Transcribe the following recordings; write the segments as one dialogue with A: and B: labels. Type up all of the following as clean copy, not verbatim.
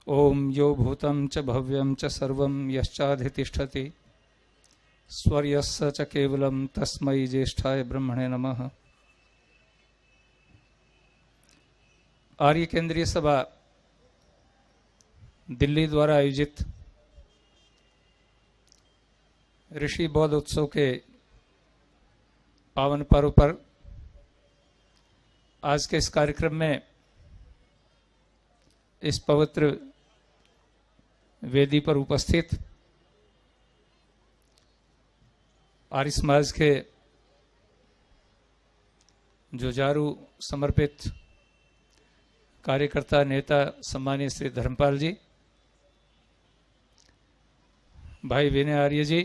A: ओम यो भूतं च भव्यं च सर्वं यश्चाधितिष्ठति स्वर्यस्य च केवलं तस्मै ज्येष्ठाय ब्रह्मणे नमः। आर्य केंद्रीय सभा दिल्ली द्वारा आयोजित ऋषि बौद्ध उत्सव के पावन पर्व पर आज के इस कार्यक्रम में इस पवित्र वेदी पर उपस्थित आर्य समाज के जुझारू समर्पित कार्यकर्ता नेता सम्मानीय श्री धर्मपाल जी, भाई विनय आर्य जी,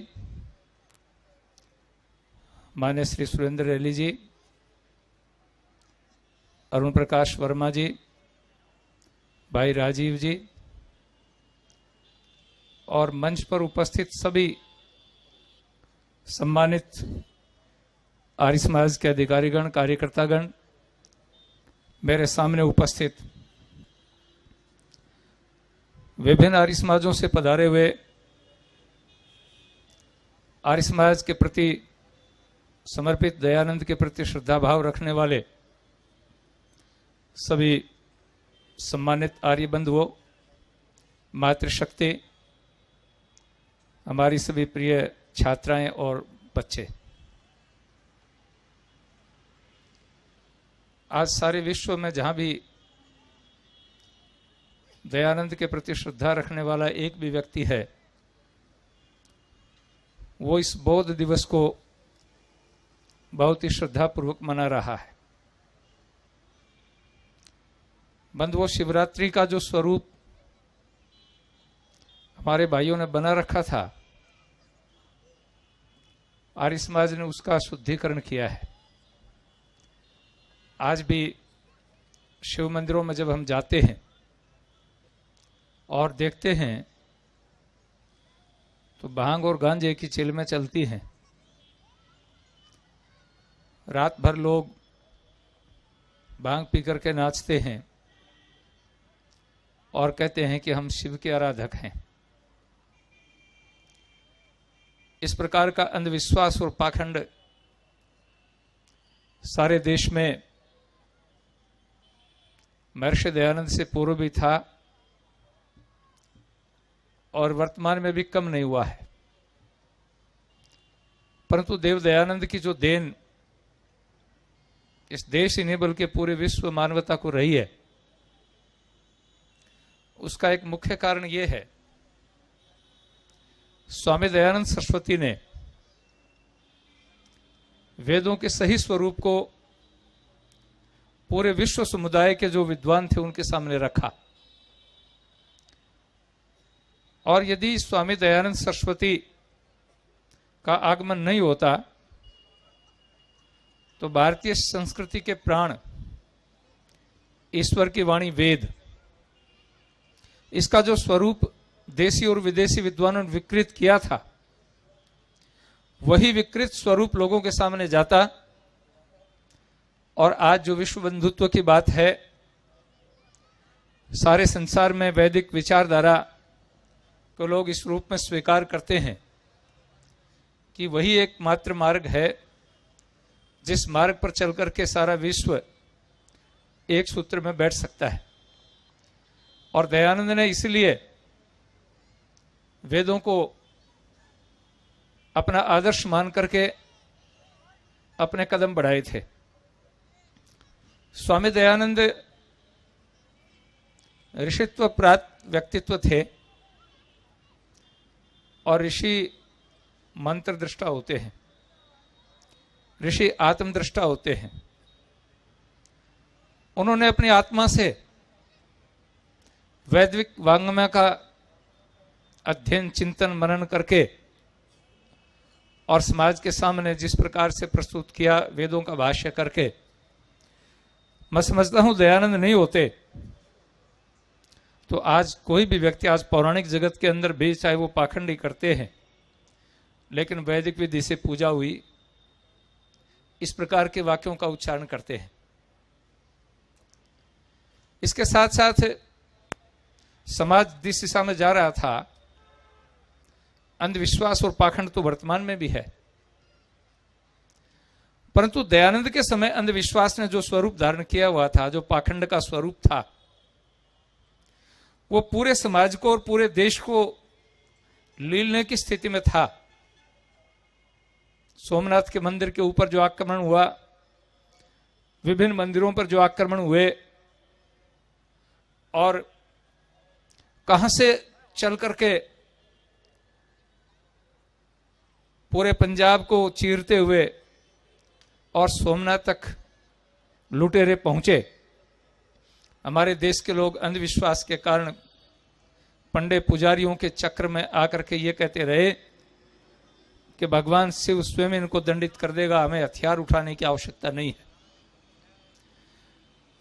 A: मान्य श्री सुरेंद्र रैली जी, अरुण प्रकाश वर्मा जी, भाई राजीव जी और मंच पर उपस्थित सभी सम्मानित आर्य समाज के अधिकारीगण, कार्यकर्तागण, मेरे सामने उपस्थित विभिन्न आर्य समाजों से पधारे हुए आर्य समाज के प्रति समर्पित दयानंद के प्रति श्रद्धा भाव रखने वाले सभी सम्मानित आर्य बंधुओं, मातृशक्ति, हमारी सभी प्रिय छात्राएं और बच्चे, आज सारे विश्व में जहां भी दयानंद के प्रति श्रद्धा रखने वाला एक भी व्यक्ति है, वो इस बौद्ध दिवस को बहुत ही श्रद्धापूर्वक मना रहा है। बंधुओं, शिवरात्रि का जो स्वरूप हमारे भाइयों ने बना रखा था, आर्य समाज ने उसका शुद्धिकरण किया है। आज भी शिव मंदिरों में जब हम जाते हैं और देखते हैं तो भांग और गांजे की चिल में चलती हैं। रात भर लोग भांग पी करके नाचते हैं और कहते हैं कि हम शिव के आराधक हैं। इस प्रकार का अंधविश्वास और पाखंड सारे देश में महर्षि दयानंद से पूर्व भी था और वर्तमान में भी कम नहीं हुआ है। परंतु देव दयानंद की जो देन इस देश ही नहीं बल्कि पूरे विश्व मानवता को रही है, उसका एक मुख्य कारण यह है, स्वामी दयानंद सरस्वती ने वेदों के सही स्वरूप को पूरे विश्व समुदाय के जो विद्वान थे उनके सामने रखा। और यदि स्वामी दयानंद सरस्वती का आगमन नहीं होता तो भारतीय संस्कृति के प्राण, ईश्वर की वाणी वेद, इसका जो स्वरूप देशी और विदेशी विद्वानों ने विकृत किया था, वही विकृत स्वरूप लोगों के सामने जाता और आज जो विश्व बंधुत्व की बात है, सारे संसार में वैदिक विचारधारा को लोग इस रूप में स्वीकार करते हैं कि वही एकमात्र मार्ग है जिस मार्ग पर चलकर के सारा विश्व एक सूत्र में बैठ सकता है। और दयानंद ने इसलिए वेदों को अपना आदर्श मान करके अपने कदम बढ़ाए थे। स्वामी दयानंद ऋषित्व प्राप्त व्यक्तित्व थे और ऋषि मंत्र दृष्टा होते हैं, ऋषि आत्मदृष्टा होते हैं। उन्होंने अपनी आत्मा से वैदिक वाङ्मय का अध्ययन, चिंतन, मनन करके और समाज के सामने जिस प्रकार से प्रस्तुत किया, वेदों का भाष्य करके, मैं समझता हूं दयानंद नहीं होते तो आज कोई भी व्यक्ति, आज पौराणिक जगत के अंदर भी चाहे वो पाखंडी करते हैं, लेकिन वैदिक विधि से पूजा हुई, इस प्रकार के वाक्यों का उच्चारण करते हैं। इसके साथ साथ समाज जिस दिशा में जा रहा था, अंधविश्वास और पाखंड तो वर्तमान में भी है, परंतु दयानंद के समय अंधविश्वास ने जो स्वरूप धारण किया हुआ था, जो पाखंड का स्वरूप था, वो पूरे समाज को और पूरे देश को लीलने की स्थिति में था। सोमनाथ के मंदिर के ऊपर जो आक्रमण हुआ, विभिन्न मंदिरों पर जो आक्रमण हुए, और कहां से चल करके पूरे पंजाब को चीरते हुए और सोमनाथ तक लुटेरे पहुंचे। हमारे देश के लोग अंधविश्वास के कारण पंडे पुजारियों के चक्र में आकर के ये कहते रहे कि भगवान शिव स्वयं इनको दंडित कर देगा, हमें हथियार उठाने की आवश्यकता नहीं है।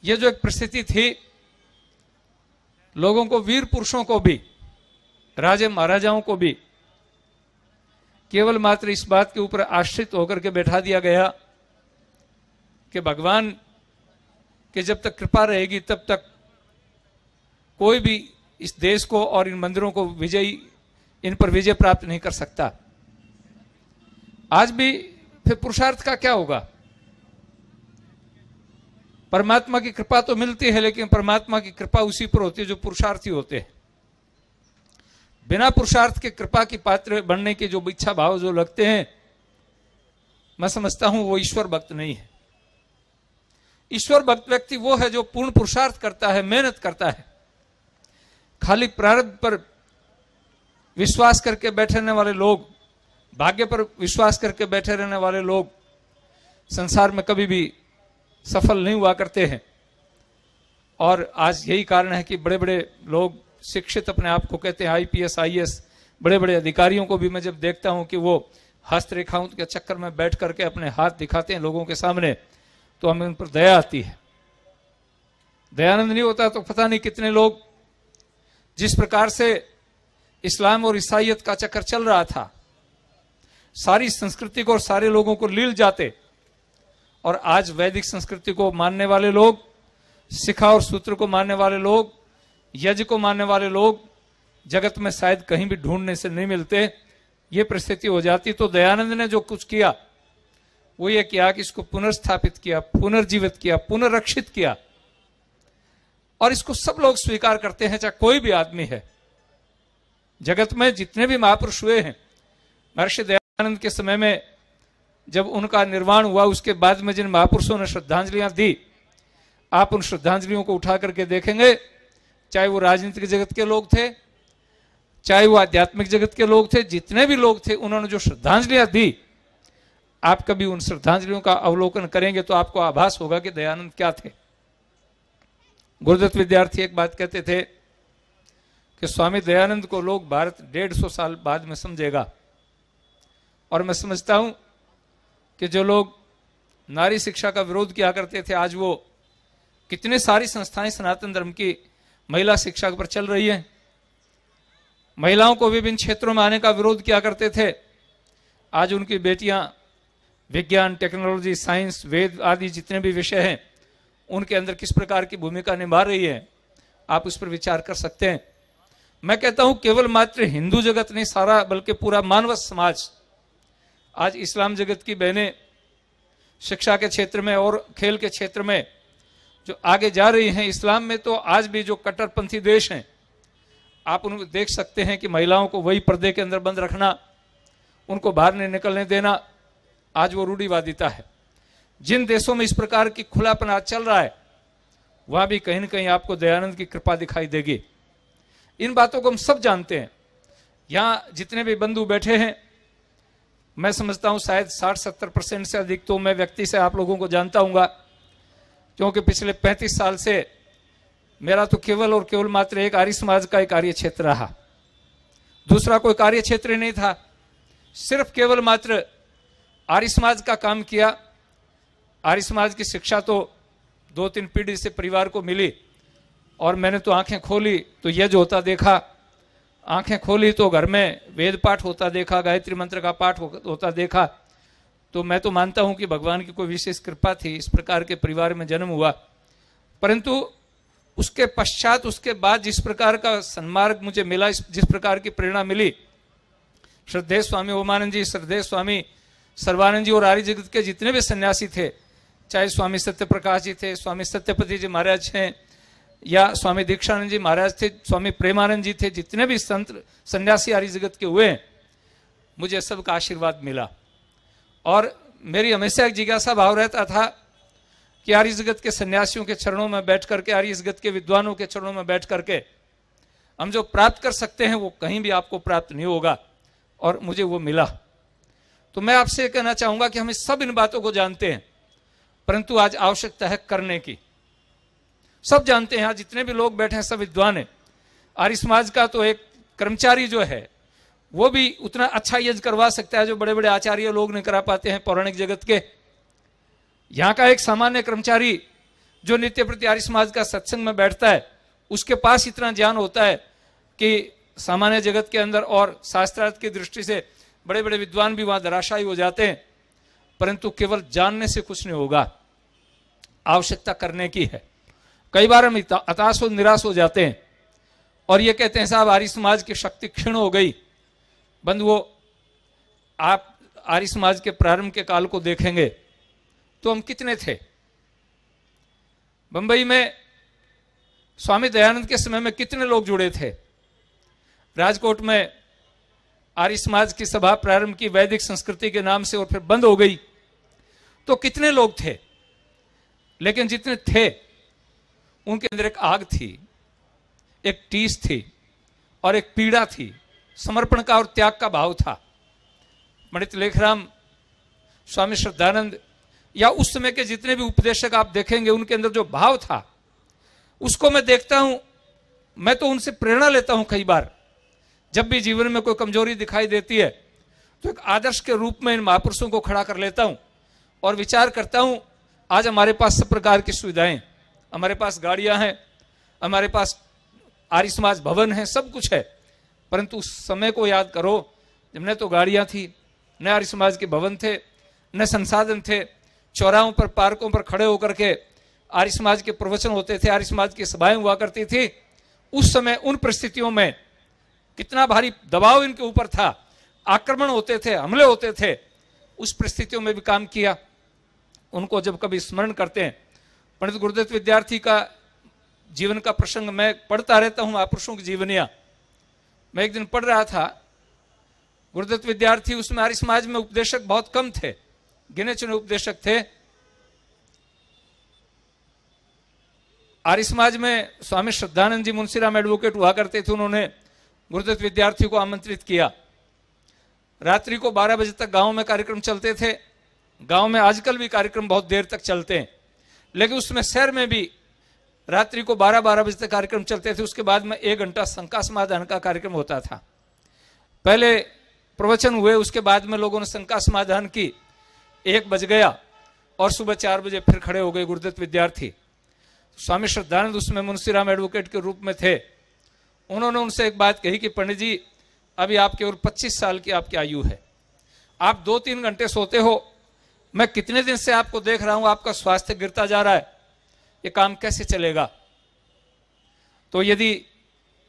A: यह जो एक परिस्थिति थी, लोगों को, वीर पुरुषों को भी, राजे महाराजाओं को भी केवल मात्र इस बात के ऊपर आश्रित होकर के बैठा दिया गया कि भगवान कि जब तक कृपा रहेगी तब तक कोई भी इस देश को और इन मंदिरों को इन पर विजय प्राप्त नहीं कर सकता। आज भी फिर पुरुषार्थ का क्या होगा? परमात्मा की कृपा तो मिलती है, लेकिन परमात्मा की कृपा उसी पर होती है जो पुरुषार्थी होते हैं। बिना पुरुषार्थ के कृपा की पात्र बनने के जो इच्छा भाव जो लगते हैं, मैं समझता हूं वो ईश्वर भक्त नहीं है। ईश्वर भक्त व्यक्ति वो है जो पूर्ण पुरुषार्थ करता है, मेहनत करता है। खाली प्रारब्ध पर विश्वास करके बैठे रहने वाले लोग, भाग्य पर विश्वास करके बैठे रहने वाले लोग संसार में कभी भी सफल नहीं हुआ करते हैं। और आज यही कारण है कि बड़े बड़े लोग शिक्षित अपने आप को कहते हैं, आईपीएस, आईएएस, बड़े बड़े अधिकारियों को भी मैं जब देखता हूं कि वो हस्तरेखाओं के चक्कर में बैठ करके अपने हाथ दिखाते हैं लोगों के सामने, तो हमें उन पर दया आती है। दयानंद नहीं होता तो पता नहीं कितने लोग, जिस प्रकार से इस्लाम और ईसाईयत का चक्कर चल रहा था, सारी संस्कृति को और सारे लोगों को लील जाते, और आज वैदिक संस्कृति को मानने वाले लोग, शिखा और सूत्र को मानने वाले लोग, यज्ञ को मानने वाले लोग जगत में शायद कहीं भी ढूंढने से नहीं मिलते। ये परिस्थिति हो जाती। तो दयानंद ने जो कुछ किया वो ये किया कि इसको पुनर्स्थापित किया, पुनर्जीवित किया, पुनर्रक्षित किया, और इसको सब लोग स्वीकार करते हैं, चाहे कोई भी आदमी है। जगत में जितने भी महापुरुष हुए हैं, महर्षि दयानंद के समय में जब उनका निर्वाण हुआ, उसके बाद में जिन महापुरुषों ने श्रद्धांजलियां दी, आप उन श्रद्धांजलियों को उठा करके देखेंगे, चाहे वो राजनीतिक जगत के लोग थे, चाहे वो आध्यात्मिक जगत के लोग थे, जितने भी लोग थे, उन्होंने जो श्रद्धांजलियां दी, आप कभी उन श्रद्धांजलियों का अवलोकन करेंगे तो आपको आभास होगा कि दयानंद क्या थे। गुरुदत्त विद्यार्थी एक बात कहते थे कि स्वामी दयानंद को लोग भारत 150 साल बाद में समझेगा। और मैं समझता हूं कि जो लोग नारी शिक्षा का विरोध किया करते थे, आज वो कितने सारी संस्थाएं सनातन धर्म की महिला शिक्षा पर चल रही है। महिलाओं को विभिन्न क्षेत्रों में आने का विरोध किया करते थे, आज उनकी बेटियां विज्ञान, टेक्नोलॉजी, साइंस, वेद आदि जितने भी विषय हैं उनके अंदर किस प्रकार की भूमिका निभा रही है, आप उस पर विचार कर सकते हैं। मैं कहता हूं केवल मात्र हिंदू जगत नहीं, सारा बल्कि पूरा मानव समाज आज इस्लाम जगत की बहनें शिक्षा के क्षेत्र में और खेल के क्षेत्र में जो आगे जा रही हैं। इस्लाम में तो आज भी जो कट्टरपंथी देश हैं, आप उनको देख सकते हैं कि महिलाओं को वही पर्दे के अंदर बंद रखना, उनको बाहर नहीं निकलने देना, आज वो रूढ़िवादिता है। जिन देशों में इस प्रकार की खुलापन आज चल रहा है, वहां भी कहीं न कहीं आपको दयानंद की कृपा दिखाई देगी। इन बातों को हम सब जानते हैं। यहां जितने भी बंधु बैठे हैं, मैं समझता हूं शायद 60-70% से अधिक तो मैं व्यक्ति से आप लोगों को जानता हूंगा, क्योंकि पिछले 35 साल से मेरा तो केवल और केवल मात्र एक आर्य समाज का एक कार्य क्षेत्र रहा, दूसरा कोई कार्य क्षेत्र नहीं था। सिर्फ केवल मात्र आर्य समाज का काम किया। आर्य समाज की शिक्षा तो 2-3 पीढ़ी से परिवार को मिली, और मैंने तो आंखें खोली तो यज्ञ होता देखा, आंखें खोली तो घर में वेद पाठ होता देखा, गायत्री मंत्र का पाठ होता देखा। तो मैं तो मानता हूं कि भगवान की कोई विशेष कृपा थी, इस प्रकार के परिवार में जन्म हुआ। परंतु उसके पश्चात, उसके बाद जिस प्रकार का सन्मार्ग मुझे मिला, जिस प्रकार की प्रेरणा मिली, श्रद्धेय स्वामी ओमानंद जी, श्रद्धेय स्वामी सर्वानंद जी और आर्य जगत के जितने भी सन्यासी थे, चाहे स्वामी सत्य प्रकाश जी थे, स्वामी सत्यपति जी महाराज हैं, या स्वामी दीक्षानंद जी महाराज थे, स्वामी प्रेमानंद जी थे, जितने भी संत सन्यासी आर्य जगत के हुए, मुझे सबका आशीर्वाद मिला। और मेरी हमेशा एक जिज्ञासा भाव रहता था कि आर्य जगत के सन्यासियों के चरणों में बैठ करके, आर्य जगत के विद्वानों के चरणों में बैठ करके हम जो प्राप्त कर सकते हैं वो कहीं भी आपको प्राप्त नहीं होगा, और मुझे वो मिला। तो मैं आपसे कहना चाहूंगा कि हम सब इन बातों को जानते हैं, परंतु आज आवश्यकता है करने की। सब जानते हैं, आज जितने भी लोग बैठे हैं सब विद्वान हैं। आर्य समाज का तो एक कर्मचारी जो है वो भी उतना अच्छा यज्ञ करवा सकता है जो बड़े बड़े आचार्य लोग नहीं करा पाते हैं पौराणिक जगत के। यहाँ का एक सामान्य कर्मचारी जो नित्य प्रति आर्य समाज का सत्संग में बैठता है, उसके पास इतना ज्ञान होता है कि सामान्य जगत के अंदर और शास्त्रार्थ की दृष्टि से बड़े बड़े विद्वान भी वहां धराशायी हो जाते हैं। परंतु केवल जानने से कुछ नहीं होगा, आवश्यकता करने की है। कई बार हम हताश और निराश हो जाते हैं और ये कहते हैं साहब आर्य समाज की शक्ति क्षीण हो गई। बंधुओं, आप आर्य समाज के प्रारंभ के काल को देखेंगे तो हम कितने थे। बंबई में स्वामी दयानंद के समय में कितने लोग जुड़े थे। राजकोट में आर्य समाज की सभा प्रारंभ की वैदिक संस्कृति के नाम से और फिर बंद हो गई, तो कितने लोग थे। लेकिन जितने थे उनके अंदर एक आग थी, एक टीस थी और एक पीड़ा थी, समर्पण का और त्याग का भाव था। पंडित लेखराम, स्वामी श्रद्धानंद या उस समय के जितने भी उपदेशक आप देखेंगे, उनके अंदर जो भाव था उसको मैं देखता हूं। मैं तो उनसे प्रेरणा लेता हूं। कई बार जब भी जीवन में कोई कमजोरी दिखाई देती है तो एक आदर्श के रूप में इन महापुरुषों को खड़ा कर लेता हूं और विचार करता हूं। आज हमारे पास सब प्रकार की सुविधाएं, हमारे पास गाड़ियां हैं, हमारे पास आर्य समाज भवन है, सब कुछ है, परंतु उस समय को याद करो जब न तो गाड़ियां थी, न आर्य समाज के भवन थे, न संसाधन थे। चौराहों पर, पार्कों पर खड़े होकर के आर्य समाज के प्रवचन होते थे, आर्य समाज की सभाएं हुआ करती थी। उस समय उन परिस्थितियों में कितना भारी दबाव इनके ऊपर था, आक्रमण होते थे, हमले होते थे। उस परिस्थितियों में भी काम किया। उनको जब कभी स्मरण करते हैं, पंडित गुरुदत्त विद्यार्थी का जीवन का प्रसंग मैं पढ़ता रहता हूं, महापुरुषों की जीवनियां। मैं एक दिन पढ़ रहा था, गुरुदत्त विद्यार्थी, उसमें आर्य समाज में उपदेशक बहुत कम थे, गिने चुने उपदेशक थे। आर्य समाज में स्वामी श्रद्धानंद जी मुंशीराम एडवोकेट हुआ करते थे। उन्होंने गुरुदत्त विद्यार्थी को आमंत्रित किया। रात्रि को 12 बजे तक गांव में कार्यक्रम चलते थे। गांव में आजकल भी कार्यक्रम बहुत देर तक चलते हैं, लेकिन उसमें शहर में भी रात्रि को 12-12 बजे तक कार्यक्रम चलते थे। उसके बाद में 1 घंटा शंका समाधान का कार्यक्रम होता था। पहले प्रवचन हुए, उसके बाद में लोगों ने शंका समाधान की। 1 बज गया और सुबह 4 बजे फिर खड़े हो गए गुरुदत्त विद्यार्थी। स्वामी श्रद्धानंद उसमें मुंशीराम एडवोकेट के रूप में थे। उन्होंने उनसे एक बात कही कि पंडित जी, अभी आपके और 25 साल की आपकी आयु है, आप 2-3 घंटे सोते हो। मैं कितने दिन से आपको देख रहा हूं, आपका स्वास्थ्य गिरता जा रहा है, ये काम कैसे चलेगा। तो यदि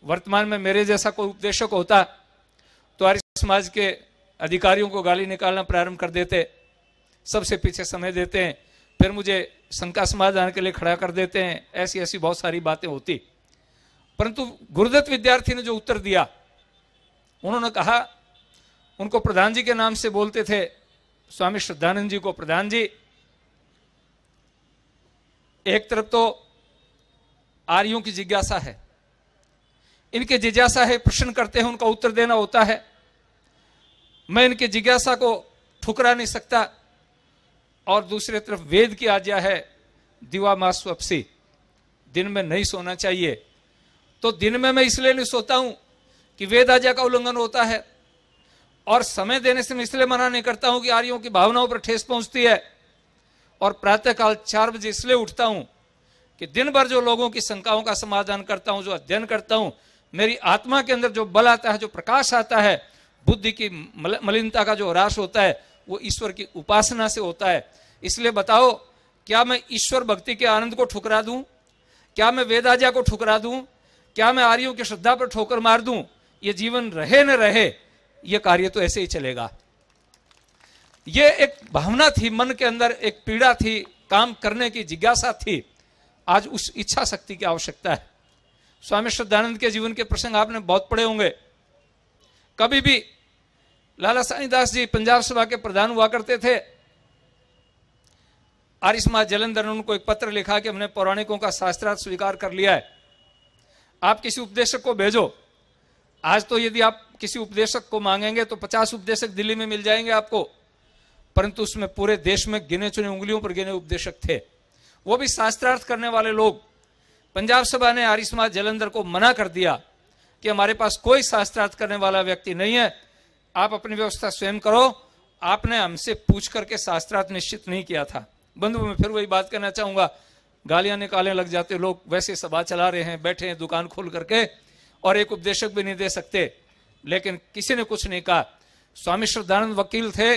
A: वर्तमान में मेरे जैसा कोई उपदेशक होता तो आर्य समाज के अधिकारियों को गाली निकालना प्रारंभ कर देते, सबसे पीछे समय देते हैं, फिर मुझे शंका समाधान के लिए खड़ा कर देते हैं। ऐसी ऐसी बहुत सारी बातें होती। परंतु गुरुदत्त विद्यार्थी ने जो उत्तर दिया, उन्होंने कहा, उनको प्रधान जी के नाम से बोलते थे, स्वामी श्रद्धानंद जी को प्रधान जी। एक तरफ तो आर्यों की जिज्ञासा है, इनकी जिज्ञासा है, प्रश्न करते हैं, उनका उत्तर देना होता है। मैं इनकी जिज्ञासा को ठुकरा नहीं सकता। और दूसरी तरफ वेद की आज्ञा है, दिवा मास स्वप्सी, दिन में नहीं सोना चाहिए। तो दिन में मैं इसलिए नहीं सोता हूं कि वेद आज्ञा का उल्लंघन होता है, और समय देने से मैं इसलिए मना नहीं करता हूं कि आर्यों की भावनाओं पर ठेस पहुंचती है। और प्रातःकाल 4 बजे इसलिए उठता हूं कि दिन भर जो लोगों की शंकाओं का समाधान करता हूं, जो अध्ययन करता हूं, मेरी आत्मा के अंदर जो बल आता है, जो प्रकाश आता है, बुद्धि की मलिनता का जो ह्रास होता है, वो ईश्वर की उपासना से होता है। इसलिए बताओ, क्या मैं ईश्वर भक्ति के आनंद को ठुकरा दूं, क्या मैं वेदाजा को ठुकरा दूं, क्या मैं आर्यों की श्रद्धा पर ठोकर मार दूं, ये जीवन रहे न रहे, ये कार्य तो ऐसे ही चलेगा। ये एक भावना थी मन के अंदर, एक पीड़ा थी, काम करने की जिज्ञासा थी। आज उस इच्छा शक्ति की आवश्यकता है। स्वामी श्रद्धानंद के जीवन के प्रसंग आपने बहुत पढ़े होंगे। कभी भी लाला साईदास जी पंजाब सभा के प्रधान हुआ करते थे। आर्य समाज जालंधर ने उनको एक पत्र लिखा कि हमने पौराणिकों का शास्त्रार्थ स्वीकार कर लिया है, आप किसी उपदेशक को भेजो। आज तो यदि आप किसी उपदेशक को मांगेंगे तो 50 उपदेशक दिल्ली में मिल जाएंगे आपको, परंतु उसमें पूरे देश में गिने चुने उंगलियों पर गिने उपदेशक थे, वो भी शास्त्रार्थ करने वाले लोग। पंजाब सभा ने आर्य समाज जालंधर को मना कर दिया कि हमारे पास कोई शास्त्रार्थ करने वाला व्यक्ति नहीं है, आप अपनी व्यवस्था स्वयं करो। आपने हमसे पूछ करके शास्त्रार्थ निश्चित नहीं किया था। बंधु, मैं फिर वही बात कहना चाहूंगा, गालियां निकालने लग जाते लोग, वैसे सभा चला रहे हैं, बैठे हैं दुकान खोल करके, और एक उपदेशक भी नहीं दे सकते, लेकिन किसी ने कुछ नहीं कहा। स्वामी श्रद्धानंद वकील थे,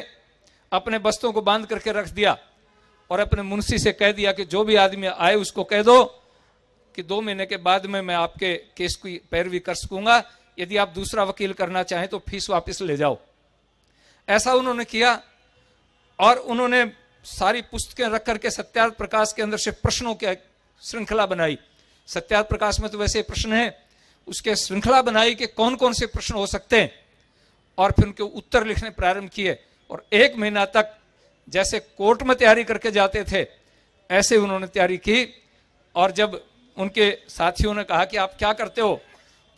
A: अपने बस्तों को बांध करके रख दिया और अपने मुंशी से कह दिया कि जो भी आदमी आए उसको कह दो कि 2 महीने के बाद में मैं आपके केस की पैरवी कर सकूंगा, यदि आप दूसरा वकील करना चाहें तो फीस वापस ले जाओ। ऐसा उन्होंने किया और उन्होंने सारी पुस्तकें रख करके सत्यार्थ प्रकाश के अंदर से प्रश्नों की श्रृंखला बनाई। सत्यार्थ प्रकाश में तो वैसे प्रश्न है, उसके श्रृंखला बनाई कि कौन कौन से प्रश्न हो सकते हैं, और फिर उनके उत्तर लिखने प्रारंभ किए। और 1 महीना तक जैसे कोर्ट में तैयारी करके जाते थे ऐसे उन्होंने तैयारी की। और जब उनके साथियों ने कहा कि आप क्या करते हो,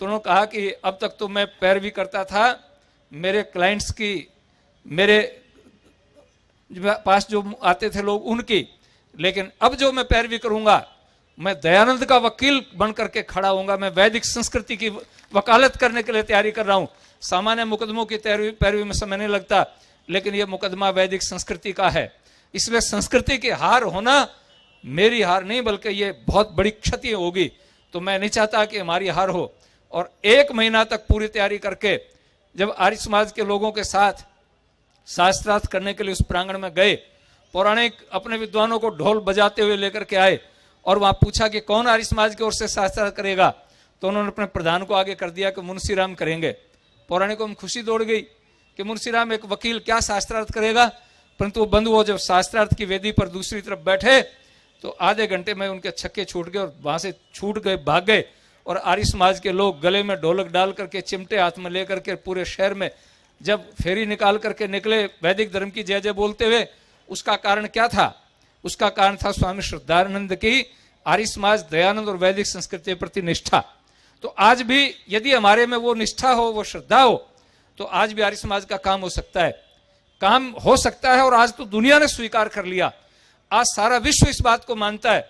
A: तो उन्होंने कहा कि अब तक तो मैं पैरवी करता था मेरे क्लाइंट्स की, मेरे पास जो आते थे लोग उनकी, लेकिन अब जो मैं पैरवी करूंगा, मैं दयानंद का वकील बन करके खड़ा होऊंगा। मैं वैदिक संस्कृति की वकालत करने के लिए तैयारी कर रहा हूं। सामान्य मुकदमों की पैरवी में समय नहीं लगता, लेकिन यह मुकदमा वैदिक संस्कृति का है, इसलिए संस्कृति की हार होना मेरी हार नहीं, बल्कि ये बहुत बड़ी क्षति होगी। तो मैं नहीं चाहता कि हमारी हार हो। और 1 महीना तक पूरी तैयारी करके जब आर्य समाज के लोगों के साथ शास्त्रार्थ करने के लिए उस प्रांगण में गए, पौराणिक अपने विद्वानों को ढोल बजाते हुए लेकर के आए और वहां पूछा कि कौन आर्य समाज की ओर से शास्त्रार्थ करेगा, तो उन्होंने अपने प्रधान को आगे कर दिया कि मुंशी राम करेंगे। पौराणिकों में खुशी दौड़ गई कि मुंशी राम एक वकील क्या शास्त्रार्थ करेगा, परंतु वो बंधु वो जब शास्त्रार्थ की वेदी पर दूसरी तरफ बैठे तो आधे घंटे में उनके छक्के छूट गए और वहां से छूट गए, भाग गए। और आर्य समाज के लोग गले में ढोलक डाल करके, चिमटे हाथ में लेकर के पूरे शहर में जब फेरी निकाल करके निकले वैदिक धर्म की जय जय बोलते हुए, उसका कारण क्या था? उसका कारण था स्वामी श्रद्धानंद की आर्य समाज, दयानंद और वैदिक संस्कृति के प्रति निष्ठा। तो आज भी यदि हमारे में वो निष्ठा हो, वो श्रद्धा हो, तो आज भी आर्य समाज का काम हो सकता है, काम हो सकता है। और आज तो दुनिया ने स्वीकार कर लिया, आज सारा विश्व इस बात को मानता है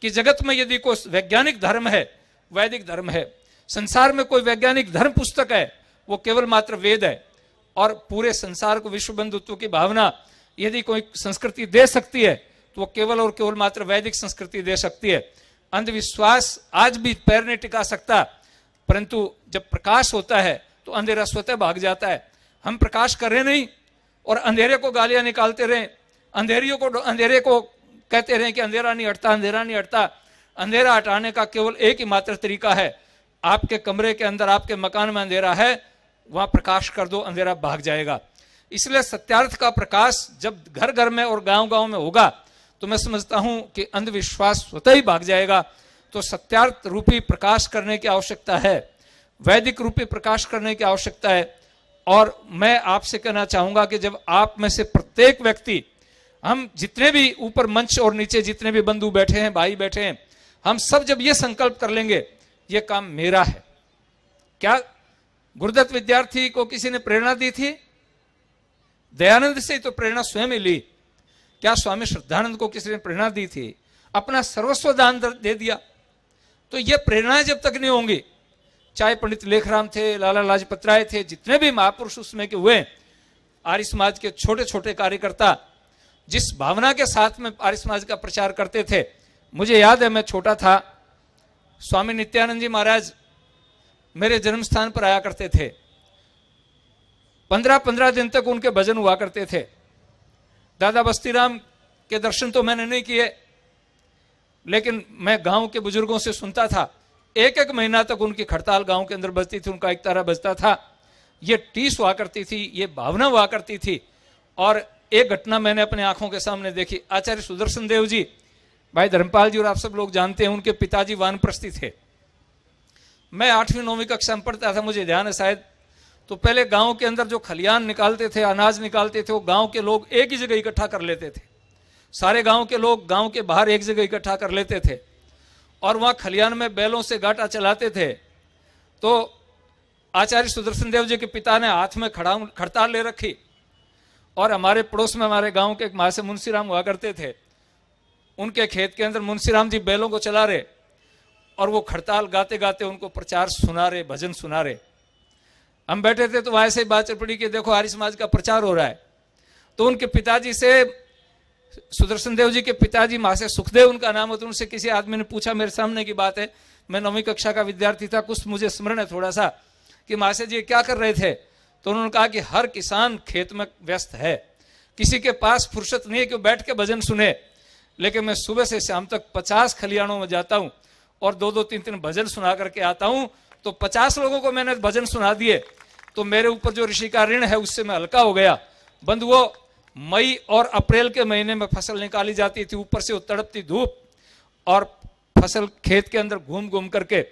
A: कि जगत में यदि कोई वैज्ञानिक धर्म है, वैदिक धर्म है। संसार में कोई वैज्ञानिक धर्म पुस्तक है, वो केवल मात्र वेद है। और पूरे संसार को विश्व बंधुत्व की भावना यदि कोई संस्कृति दे सकती है तो वो केवल और केवल मात्र वैदिक संस्कृति दे सकती है। अंधविश्वास आज भी पैर नहीं टिका सकता, परंतु जब प्रकाश होता है तो अंधेरा स्वतः भाग जाता है। हम प्रकाश करें नहीं और अंधेरे को गालियां निकालते रहे, अंधेरे को कहते रहे कि अंधेरा नहीं हटता, अंधेरा नहीं हटता। अंधेरा हटाने का केवल एक ही मात्र तरीका है, आपके कमरे के अंदर, आपके मकान में अंधेरा है, वहां प्रकाश कर दो, अंधेरा भाग जाएगा। इसलिए सत्यार्थ का प्रकाश जब घर घर में और गांव गांव में होगा तो मैं समझता हूं कि अंधविश्वास स्वतः ही भाग जाएगा। तो सत्यार्थ रूपी प्रकाश करने की आवश्यकता है, वैदिक रूपी प्रकाश करने की आवश्यकता है। और मैं आपसे कहना चाहूंगा कि जब आप में से प्रत्येक व्यक्ति, हम जितने भी ऊपर मंच और नीचे जितने भी बंधु बैठे हैं, भाई बैठे हैं, हम सब जब ये संकल्प कर लेंगे ये काम मेरा है। क्या गुरुदत्त विद्यार्थी को किसी ने प्रेरणा दी थी? दयानंद से तो प्रेरणा स्वयं ही ली। क्या स्वामी श्रद्धानंद को किसी ने प्रेरणा दी थी? अपना सर्वस्व दान दे दिया। तो ये प्रेरणाएं जब तक नहीं होंगी, चाहे पंडित लेखराम थे, लाला लाजपत राय थे, जितने भी महापुरुष उसमें के हुए, आर्य समाज के छोटे छोटे कार्यकर्ता जिस भावना के साथ में आर्य समाज का प्रचार करते थे। मुझे याद है, मैं छोटा था, स्वामी नित्यानंद जी महाराज मेरे जन्म स्थान पर आया करते थे। 15-15 दिन तक उनके भजन हुआ करते थे। दादा बस्तीराम के दर्शन तो मैंने नहीं किए, लेकिन मैं गांव के बुजुर्गों से सुनता था, एक एक महीना तक उनकी हड़ताल गांव के अंदर बजती थी, उनका एक तारा बजता था। ये टीस हुआ करती थी, ये भावना हुआ करती थी। और एक घटना मैंने अपने आंखों के सामने देखी। आचार्य सुदर्शन देव जी, भाई धर्मपाल जी और आप सब लोग जानते हैं, उनके पिताजी वानप्रस्थी थे। मैं 8वीं 9वीं कक्षा में पढ़ता था, मुझे ध्यान है शायद। तो पहले गांव के अंदर जो खलियान निकालते थे, अनाज निकालते थे, वो गांव के लोग एक ही जगह इकट्ठा कर लेते थे। सारे गांव के लोग गांव के बाहर एक जगह इकट्ठा कर लेते थे और वहां खलियान में बैलों से गाटा चलाते थे। तो आचार्य सुदर्शन देव जी के पिता ने हाथ में खड़ताल ले रखी और हमारे पड़ोस में हमारे गांव के एक महाशय मुंशीराम हुआ करते थे। उनके खेत के अंदर मुंशीराम जी बैलों को चला रहे और वो खड़ताल गाते गाते उनको प्रचार सुना रहे, भजन सुना रहे। हम बैठे थे तो वहां से बात चल पड़ी कि देखो आर्य समाज का प्रचार हो रहा है। तो उनके पिताजी से, सुदर्शन देव जी के पिताजी महाशय सुखदेव उनका नाम होता, उनसे किसी आदमी ने पूछा, मेरे सामने की बात है, मैं 9वीं कक्षा का विद्यार्थी था, कुछ मुझे स्मरण है थोड़ा सा, कि महाशय जी क्या कर रहे थे। तो उन्होंने कहा कि हर किसान खेत में व्यस्त है, किसी के पास फुर्सत नहीं है कि बैठ के भजन सुने, लेकिन मैं सुबह से शाम तक 50 खलियानों में जाता हूं और 2-2, 3-3 भजन सुना करके आता हूं। तो 50 लोगों को मैंने भजन सुना दिए, तो मेरे ऊपर जो ऋषि का ऋण है उससे मैं हल्का हो गया। बंधुओं, मई और अप्रैल के महीने में फसल निकाली जाती थी, ऊपर से तड़पती धूप और फसल खेत के अंदर घूम घूम करके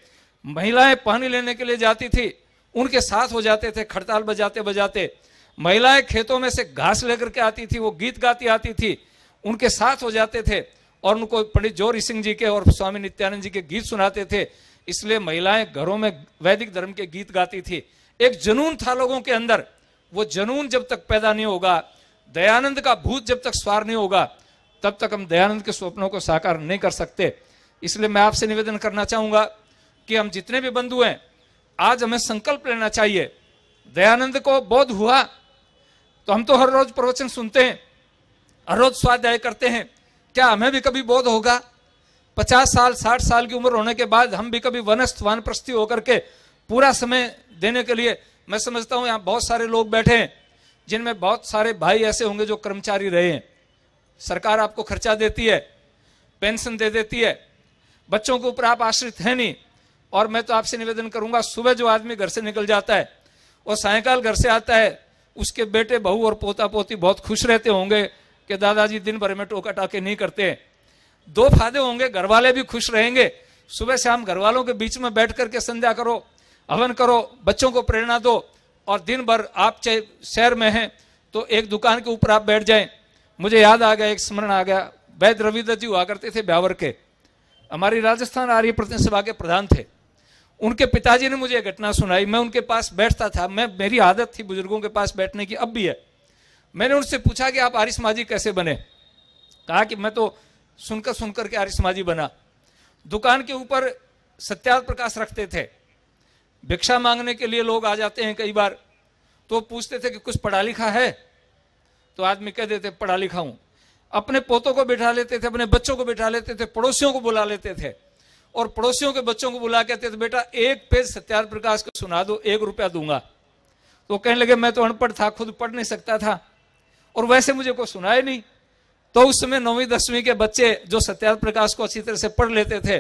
A: महिलाएं पानी लेने के लिए जाती थी, उनके साथ हो जाते थे खड़ताल बजाते बजाते। महिलाएं खेतों में से घास लेकर के आती थी, वो गीत गाती आती थी, उनके साथ हो जाते थे और उनको पंडित जोरी सिंह जी के और स्वामी नित्यानंद जी के गीत सुनाते थे। इसलिए महिलाएं घरों में वैदिक धर्म के गीत गाती थी। एक जुनून था लोगों के अंदर। वो जुनून जब तक पैदा नहीं होगा, दयानंद का भूत जब तक स्वार नहीं होगा, तब तक हम दयानंद के स्वप्नों को साकार नहीं कर सकते। इसलिए मैं आपसे निवेदन करना चाहूंगा कि हम जितने भी बंधु हैं, आज हमें संकल्प लेना चाहिए। दयानंद को बोध हुआ तो हम तो हर रोज प्रवचन सुनते हैं, हर रोज स्वाध्याय करते हैं, क्या हमें भी कभी बोध होगा? 50 साल 60 साल की उम्र होने के बाद हम भी कभी वनस्थ वानप्रस्थी होकर के पूरा समय देने के लिए, मैं समझता हूं यहां बहुत सारे लोग बैठे हैं जिनमें बहुत सारे भाई ऐसे होंगे जो कर्मचारी रहे हैं। सरकार आपको खर्चा देती है, पेंशन दे देती है, बच्चों के ऊपर आप आश्रित है नहीं। और मैं तो आपसे निवेदन करूंगा, सुबह जो आदमी घर से निकल जाता है और सायंकाल घर से आता है, उसके बेटे बहू और पोता पोती बहुत खुश रहते होंगे कि दादाजी दिन भर में टोका टाके नहीं करते। 2 फायदे होंगे, घर वाले भी खुश रहेंगे, सुबह शाम घर वालों के बीच में बैठ करके संध्या करो, हवन करो, बच्चों को प्रेरणा दो, और दिन भर आप चाहे शहर में हैं तो एक दुकान के ऊपर आप बैठ जाएं। मुझे याद आ गया, एक स्मरण आ गया, वैद्य रविदत्त जी हुआ करते थे ब्यावर के, हमारी राजस्थान आर्य प्रतिनिधि सभा के प्रधान थे। उनके पिताजी ने मुझे घटना सुनाई, मैं उनके पास बैठता था, मेरी आदत थी बुजुर्गों के पास बैठने की, अब भी है। मैंने उनसे पूछा कि आप आर्य समाजी कैसे बने? कहा कि मैं तो सुनकर के आर्य समाजी बना। दुकान के ऊपर सत्याग्रह प्रकाश रखते थे, भिक्षा मांगने के लिए लोग आ जाते हैं कई बार, तो पूछते थे कि कुछ पढ़ा लिखा है? तो आदमी कह देते पढ़ा लिखा हूं। अपने पोतों को बिठा लेते थे, अपने बच्चों को बिठा लेते थे, पड़ोसियों को बुला लेते थे और पड़ोसियों के बच्चों को बुला कहते थे बेटा 1 पेज सत्याग्रह प्रकाश को सुना दो, 1 रुपया दूंगा। तो कहने लगे मैं तो अनपढ़ था, खुद पढ़ नहीं सकता था और वैसे मुझे को सुनाए नहीं। तो उस समय 9वीं 10वीं के बच्चे जो सत्याग्रह प्रकाश को अच्छी तरह से पढ़ लेते थे,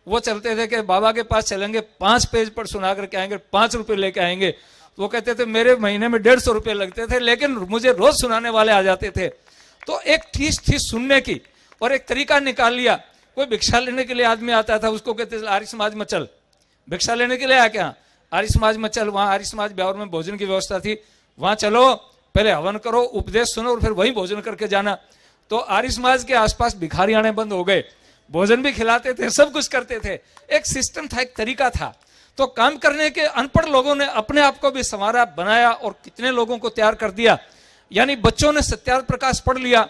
A: वो चलते थे कि बाबा के पास चलेंगे, 5 पेज पर सुना करके आएंगे, 5 रुपए लेके आएंगे। वो कहते थे मेरे महीने में 150 रुपए लगते थे, लेकिन मुझे रोज सुनाने वाले आ जाते थे। तो एक ठीस ठीस सुनने की और एक तरीका निकाल लिया। कोई भिक्षा लेने के लिए आदमी आता था, उसको कहते थे आर्य समाज में चल, भिक्षा लेने के लिए आया क्या? आर्य समाज में चल। वहां आर्य समाज ब्यावर में भोजन की व्यवस्था थी, वहां चलो, पहले हवन करो, उपदेश सुनो और फिर वहीं भोजन करके जाना। तो आर्य समाज के आसपास भिखारी आने बंद हो गए, भोजन भी खिलाते थे, सब कुछ करते थे, एक सिस्टम था, एक तरीका था। तो काम करने के अनपढ़ लोगों ने अपने आप को भी संवारा, बनाया और कितने लोगों को तैयार कर दिया। यानी बच्चों ने सत्याग्रह प्रकाश पढ़ लिया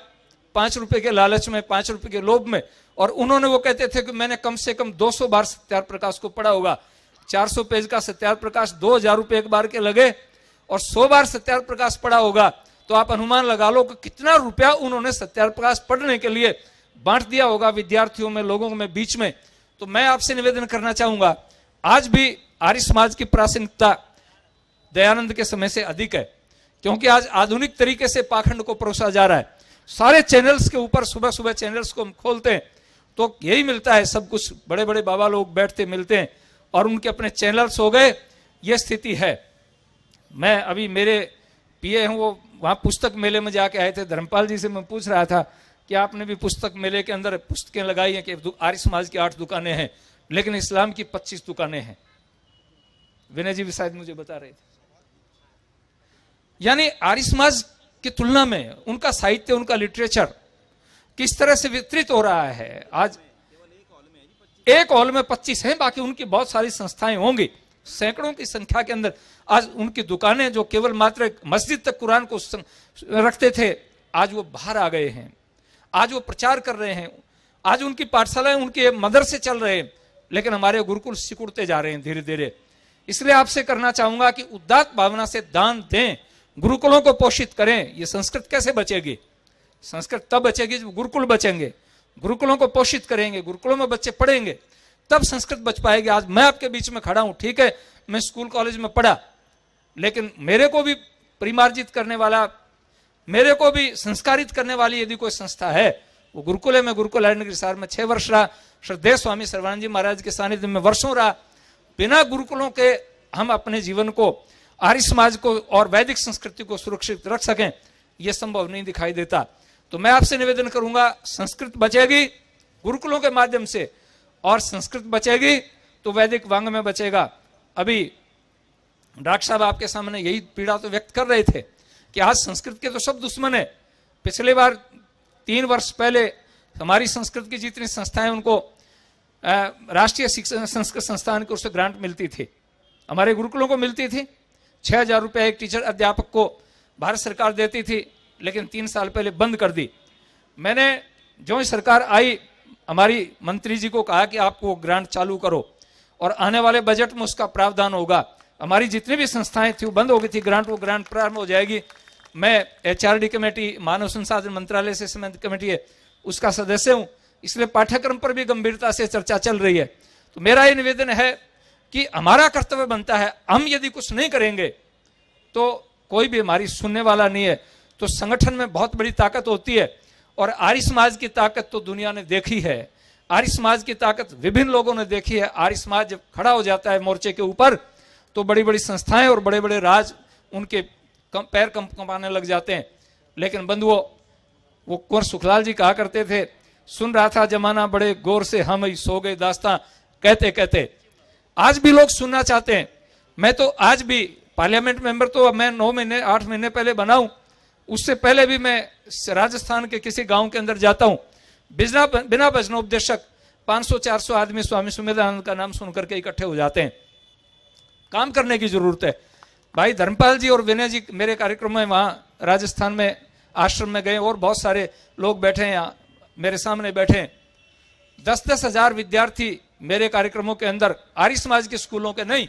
A: 5 रुपए के लालच में, 5 रुपए के लोभ में, और उन्होंने, वो कहते थे कि मैंने कम से कम 200 बार सत्याग्रह प्रकाश को पढ़ा होगा। 400 पेज का सत्याग्रह प्रकाश 2000 रुपए एक बार के लगे, और 100 बार सत्याग्रह प्रकाश पढ़ा होगा तो आप अनुमान लगा लो कि कितना रुपया उन्होंने सत्याग्रह प्रकाश पढ़ने के लिए बांट दिया होगा विद्यार्थियों में, लोगों में, बीच में। तो मैं आपसे निवेदन करना चाहूंगा, आज भी आर्य समाज की प्रासंगिकता दयानंद के समय से अधिक है, क्योंकि आज आधुनिक तरीके से पाखंड को परोसा जा रहा है। सारे चैनल्स के ऊपर सुबह सुबह चैनल्स को हम खोलते हैं तो यही मिलता है सब कुछ। बड़े बड़े बाबा लोग बैठते मिलते हैं और उनके अपने चैनल्स हो गए, ये स्थिति है। मैं अभी मेरे पीए हैं, वो वहाँ पुस्तक मेले में जाके आए थे, धर्मपाल जी से मैं पूछ रहा था कि आपने भी पुस्तक मेले के अंदर पुस्तकें लगाई हैं कि आर्य समाज की 8 दुकानें हैं लेकिन इस्लाम की 25 दुकानें हैं। विनय जी भी शायद मुझे बता रहे थे। यानी आर्य समाज की तुलना में उनका साहित्य, उनका लिटरेचर किस तरह से वितरित हो रहा है। आज एक हॉल में 25 हैं, बाकी उनकी बहुत सारी संस्थाएं होंगी, सैकड़ों की संख्या के अंदर। आज उनकी दुकानें जो केवल मात्र मस्जिद तक कुरान को रखते थे, आज वो बाहर आ गए हैं, आज वो प्रचार कर रहे हैं, आज उनकी पाठशालाएं, उनके मदरसे चल रहे हैं, लेकिन हमारे गुरुकुल सिकुड़ते जा रहे हैं धीरे धीरे। इसलिए आपसे करना चाहूंगा कि उदात्त भावना से दान दें, गुरुकुलों को पोषित करें। ये संस्कृत कैसे बचेगी? संस्कृत तब बचेगी जब गुरुकुल बचेंगे, गुरुकुलों को पोषित करेंगे, गुरुकुलों में बच्चे पढ़ेंगे, तब संस्कृत बच पाएगी। आज मैं आपके बीच में खड़ा हूं, ठीक है, मैं स्कूल कॉलेज में पढ़ा, लेकिन मेरे को भी परिमार्जित करने वाला, मेरे को भी संस्कारित करने वाली यदि कोई संस्था है, वो गुरुकुल है। मैं गुरुकुल हिसार में 6 वर्ष रहा, श्रद्धेय स्वामी सर्वानंद जी महाराज के सानिध्य में वर्षों रहा। बिना गुरुकुलों के हम अपने जीवन को, आर्य समाज को और वैदिक संस्कृति को सुरक्षित रख सकें, यह संभव नहीं दिखाई देता। तो मैं आपसे निवेदन करूंगा, संस्कृत बचेगी गुरुकुलों के माध्यम से, और संस्कृत बचेगी तो वैदिक वांग में बचेगा। अभी डॉक्टर साहब आपके सामने यही पीड़ा तो व्यक्त कर रहे थे कि आज संस्कृत के तो सब दुश्मन है। पिछले बार 3 वर्ष पहले हमारी संस्कृत की जितनी संस्थाएं, उनको राष्ट्रीय शिक्षा संस्कृत संस्थान की ओर से ग्रांट मिलती थी, हमारे गुरुकुलों को मिलती थी। 6,000 रुपये एक टीचर अध्यापक को भारत सरकार देती थी, लेकिन 3 साल पहले बंद कर दी। मैंने जो ही सरकार आई, हमारी मंत्री जी को कहा कि आप वो ग्रांट चालू करो और आने वाले बजट में उसका प्रावधान होगा। हमारी जितनी भी संस्थाएं थी वो बंद हो गई थी, वो ग्रांट प्रारंभ हो जाएगी। मैं HRD कमेटी, मानव संसाधन मंत्रालय से संबंधित कमेटी है, उसका सदस्य हूं, इसलिए पाठ्यक्रम पर भी गंभीरता से चर्चा चल रही है। तो मेरा ये निवेदन है कि हमारा कर्तव्य बनता है, हम यदि कुछ नहीं करेंगे तो कोई भी हमारी सुनने वाला नहीं है। तो संगठन में बहुत बड़ी ताकत होती है, और आर्य समाज की ताकत तो दुनिया ने देखी है, आर्य समाज की ताकत विभिन्न लोगों ने देखी है। आर्य समाज जब खड़ा हो जाता है मोर्चे के ऊपर, तो बड़ी बड़ी संस्थाएं और बड़े बड़े राज उनके पैर कंपाने लग जाते हैं। लेकिन बंधुओं, वो कुंवर सुखलाल जी कहा करते थे, सुन रहा था जमाना बड़े गौर से, हम ही सो गए दास्तां कहते कहते। आज भी लोग सुनना चाहते हैं। मैं तो आज भी पार्लियामेंट मेंबर तो मैं 9 महीने 8 महीने पहले बना हूं, उससे पहले भी मैं राजस्थान के किसी गांव के अंदर जाता हूं, बिना भजनोपदेशक 500-400 आदमी स्वामी सुमेधानंद का नाम सुनकर के इकट्ठे हो जाते हैं। काम करने की जरूरत है। भाई धर्मपाल जी और विनय जी मेरे कार्यक्रम में वहां राजस्थान में आश्रम में गए, और बहुत सारे लोग बैठे हैं यहाँ मेरे सामने बैठे हैं। 10-10 हजार विद्यार्थी मेरे कार्यक्रमों के अंदर, आर्य समाज के स्कूलों के नहीं,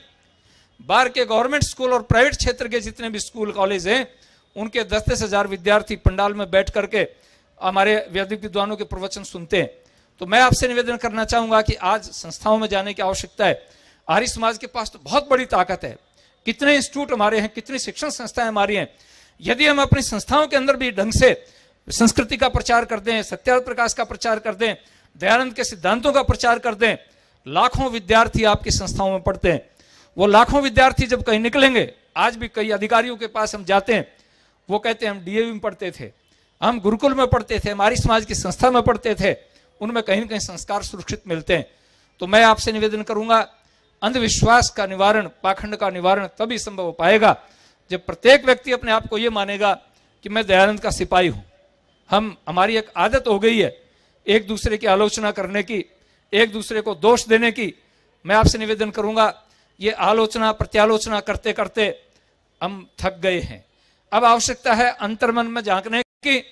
A: बाहर के गवर्नमेंट स्कूल और प्राइवेट क्षेत्र के जितने भी स्कूल कॉलेज हैं, उनके 10-10 हजार विद्यार्थी पंडाल में बैठ करके हमारे वैदिक विद्वानों के प्रवचन सुनते हैं। तो मैं आपसे निवेदन करना चाहूंगा कि आज संस्थाओं में जाने की आवश्यकता है। आर्य समाज के पास तो बहुत बड़ी ताकत है, कितने इंस्टीट्यूट हमारे हैं, कितनी शिक्षण संस्थाएं हमारी हैं। यदि हम अपनी संस्थाओं के अंदर भी ढंग से संस्कृति का प्रचार कर दें, सत्यार्थ प्रकाश का प्रचार कर दें, दयानंद के सिद्धांतों का प्रचार कर दें, लाखों विद्यार्थी आपकी संस्थाओं में पढ़ते हैं। वो लाखों विद्यार्थी जब कहीं निकलेंगे, आज भी कई अधिकारियों के पास हम जाते हैं, वो कहते हैं हम DAV में पढ़ते थे, हम गुरुकुल में पढ़ते थे, हमारी समाज की संस्था में पढ़ते थे, उनमें कहीं न कहीं संस्कार सुरक्षित मिलते हैं। तो मैं आपसे निवेदन करूंगा, अंधविश्वास का निवारण, पाखंड का निवारण तभी संभव हो पाएगा जब प्रत्येक व्यक्ति अपने आप को यह मानेगा कि मैं दयानंद का सिपाही हूं। हमारी एक आदत हो गई है एक दूसरे की आलोचना करने की, एक दूसरे को दोष देने की। मैं आपसे निवेदन करूंगा, ये आलोचना प्रत्यालोचना करते करते हम थक गए हैं। अब आवश्यकता है अंतर्मन में झांकने की,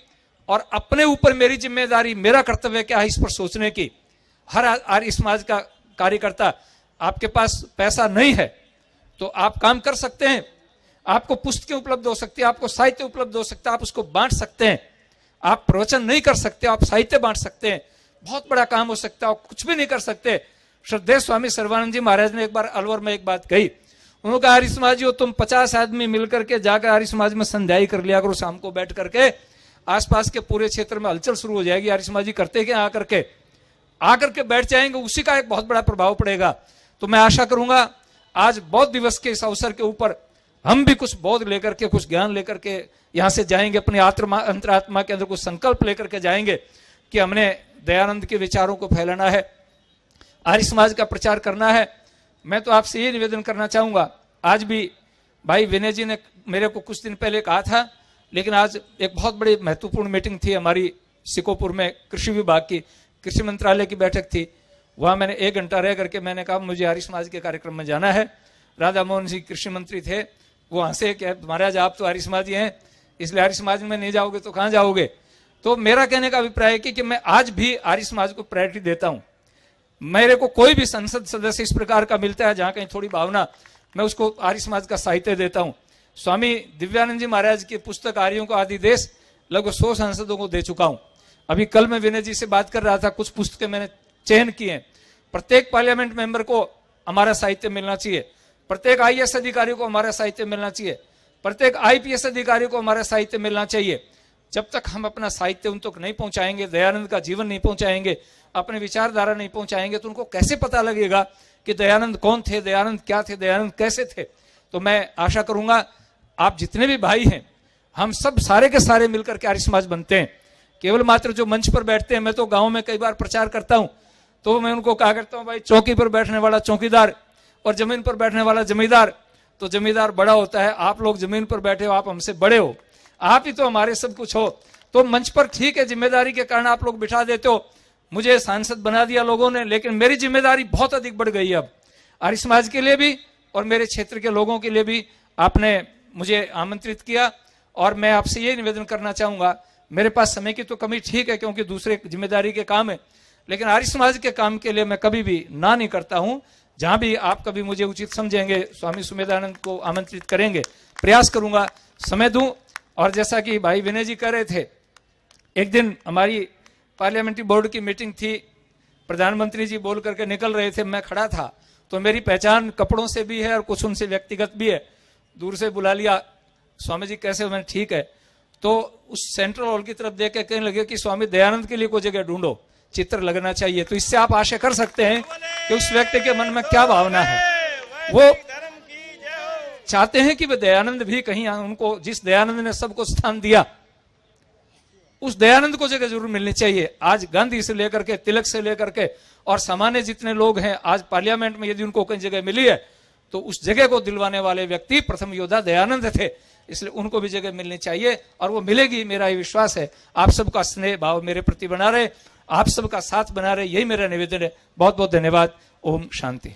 A: और अपने ऊपर मेरी जिम्मेदारी, मेरा कर्तव्य क्या है, इस पर सोचने की। हर आर्य समाज का कार्यकर्ता, आपके पास पैसा नहीं है तो आप काम कर सकते हैं, आपको पुस्तकें उपलब्ध हो सकती है, आपको साहित्य उपलब्ध हो सकता है, आप उसको बांट सकते हैं। आप प्रवचन नहीं कर सकते, आप साहित्य बांट सकते हैं, बहुत बड़ा काम हो सकता है। कुछ भी नहीं कर सकते। श्रद्धेय स्वामी सर्वानंद जी महाराज ने एक बार अलवर में एक बात कही, उन्होंने कहा, आर्य समाजियों तुम 50 आदमी मिलकर के जाकर आर्य समाज में संध्याई कर लिया करो, शाम को बैठ करके आसपास के पूरे क्षेत्र में हलचल शुरू हो जाएगी। आर्य समाजी करते क्या आकर के, आकर के बैठ जाएंगे, उसी का एक बहुत बड़ा प्रभाव पड़ेगा। तो मैं आशा करूंगा आज बौद्ध दिवस के इस अवसर के ऊपर हम भी कुछ बौद्ध लेकर के, कुछ ज्ञान लेकर के यहां से जाएंगे, अपनी अंतरात्मा के अंदर कुछ संकल्प लेकर के जाएंगे कि हमने दयानंद के विचारों को फैलाना है, आर्य समाज का प्रचार करना है। मैं तो आपसे ये निवेदन करना चाहूंगा, आज भी भाई विनय जी ने मेरे को कुछ दिन पहले कहा था, लेकिन आज एक बहुत बड़ी महत्वपूर्ण मीटिंग थी हमारी सिकोपुर में, कृषि विभाग की, कृषि मंत्रालय की बैठक थी। वहां मैंने 1 घंटा रह करके मैंने कहा मुझे आर्य समाज के कार्यक्रम में जाना है। राधा मोहन जी कृषि मंत्री थे, वो हंसे कि महाराज आप तो आर्य समाजी हैं, इसलिए आर्य समाज में नहीं जाओगे तो कहां जाओगे। तो मेरा कहने का अभिप्राय है कि मैं आज भी आर्य समाज को प्रायोरिटी देता हूं। मेरे को कोई भी संसद सदस्य इस प्रकार का मिलता है जहां कहीं थोड़ी भावना, मैं उसको आर्य समाज का साहित्य देता हूं। स्वामी दिव्यानंद जी महाराज की पुस्तक आर्यों को आदि देश लगभग 100 सांसदों को दे चुका हूं। अभी कल मैं विनय जी से बात कर रहा था, कुछ पुस्तकें मैंने चयन की हैं। प्रत्येक पार्लियामेंट मेंबर को हमारा साहित्य मिलना चाहिए, प्रत्येक आईएएस अधिकारी को हमारा साहित्य मिलना चाहिए, प्रत्येक आईपीएस अधिकारी को हमारा साहित्य मिलना चाहिए। जब तक हम अपना साहित्य उन तक नहीं पहुंचाएंगे, दयानंद का जीवन नहीं पहुंचाएंगे, अपने विचारधारा नहीं पहुंचाएंगे, तो उनको कैसे पता लगेगा कि दयानंद कौन थे, दयानंद क्या थे, दयानंद कैसे थे। तो मैं आशा करूंगा आप जितने भी भाई हैं, हम सब सारे के सारे मिलकर के आर्य समाज बनते हैं। केवल मात्र जो मंच पर बैठते हैं, मैं तो गांव में कई बार प्रचार करता हूं, तो मैं उनको कहा करता हूं भाई चौकी पर बैठने वाला चौकीदार और जमीन पर बैठने वाला जमींदार। तो जमींदार बड़ा होता है, आप लोग जमीन पर बैठे हो, आप हमसे बड़े हो, आप ही तो हमारे सब कुछ हो। तो मंच पर ठीक है, जिम्मेदारी के कारण आप लोग बिठा देते हो, मुझे सांसद बना दिया लोगों ने, लेकिन मेरी जिम्मेदारी बहुत अधिक बढ़ गई है अब आर्य समाज के लिए भी और मेरे क्षेत्र के लोगों के लिए भी। आपने मुझे आमंत्रित किया और मैं आपसे ये निवेदन करना चाहूंगा, मेरे पास समय की तो कमी ठीक है क्योंकि दूसरे जिम्मेदारी के काम है, लेकिन आर्य समाज के काम के लिए मैं कभी भी ना नहीं करता हूं। जहां भी आप कभी मुझे उचित समझेंगे, स्वामी सुमेधानंद को आमंत्रित करेंगे, प्रयास करूंगा, समय दूं। और जैसा कि भाई विनय जी कह रहे थे, एक दिन हमारी पार्लियामेंट्री बोर्ड की मीटिंग थी, प्रधानमंत्री जी बोल करके निकल रहे थे, मैं खड़ा था, तो मेरी पहचान कपड़ों से भी है और कुछ उनसे व्यक्तिगत भी है। दूर से बुला लिया, स्वामी जी कैसे हो, मैंने ठीक है। तो उस सेंट्रल हॉल की तरफ देख के कहने लगे कि स्वामी दयानंद के लिए कोई जगह ढूंढो, चित्र लगना चाहिए। तो इससे आप आशा कर सकते हैं कि उस व्यक्ति के मन में क्या भावना है। वो चाहते हैं कि वे दयानंद भी कहीं, उनको जिस दयानंद ने सबको स्थान दिया, उस दयानंद को जगह जरूर मिलनी चाहिए। आज गांधी से लेकर के, तिलक से लेकर के और सामान्य जितने लोग हैं, आज पार्लियामेंट में यदि उनको कहीं जगह मिली है तो उस जगह को दिलवाने वाले व्यक्ति प्रथम योद्धा दयानंद थे, इसलिए उनको भी जगह मिलनी चाहिए और वो मिलेगी, मेरा ये विश्वास है। आप सबका स्नेह भाव मेरे प्रति बना रहे, आप सबका साथ बना रहे, यही मेरा निवेदन है। बहुत बहुत धन्यवाद। ओम शांति।